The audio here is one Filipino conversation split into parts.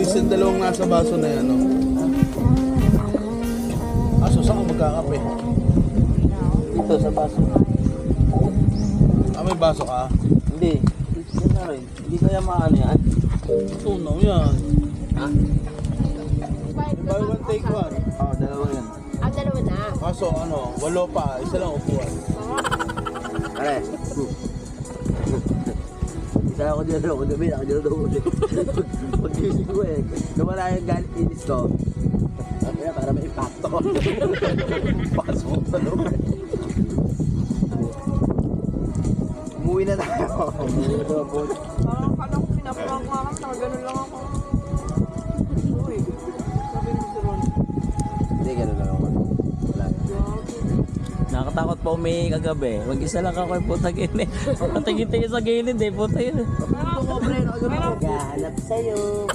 malinis yung dalawang nasa baso na yan, no? Aso, saan ka magkakape? Dito sa baso. Ah, may baso ka? Hindi. Yan na rin. Hindi kaya maano yan. Tunaw yan. Ha? Buy one, take one. Oo, dalawa yan. Ah, dalawa na. Kaso, ano, walo pa. Isa lang upuan. Pare. Isa ako dyan ako gabi. Ako dyan ako ulit. Pag-gising ko eh. Nawala yung galit inis ko. Kaya para may impacto. Pasok ko sa loob. Umuwi na tayo. Umuwi na tayo po. Parang kala ko pinapawag nga kami, nakaganon lang ako. Uy, sabi mo si Ron. Hindi, gano'n lang ako. Wala. Nakatakot pa umihi kagabi. Mag-isa lang ako yung putang ina. Patingin-tingin sa gilid eh. Puta yun. Naghahanap sa'yo.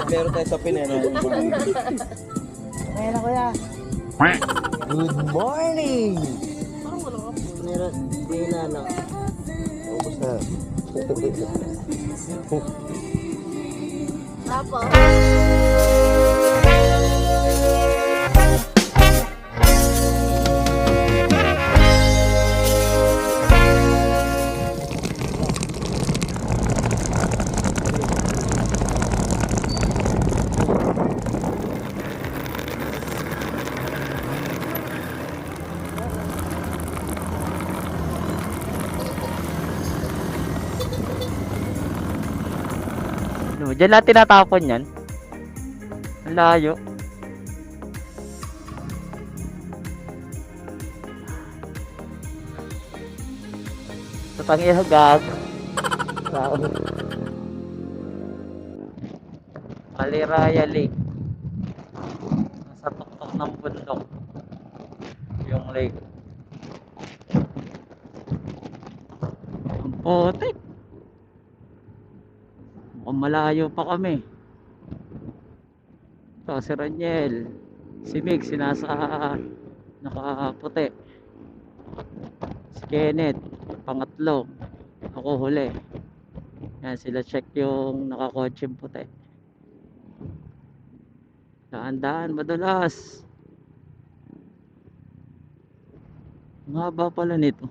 Pero tayo sa pineno. Kaya na kuya. Good morning! Parang wala ka. Meron, hindi na ano. Ubus na. Tapos, Diyan lang tinatapon yan. Ang layo. Sa pangihagag. Maliraya Lake. Nasa tuktok ng bundok. Yung lake. Ang putik. Mukhang malayo pa kami. Ito si Raniel. Si Mig sinasa nakaputi. Si Kenneth pangatlo. Ako huli. Yan sila check yung nakakotseng puti. Daan-daan madalas. Ang haba pala nito.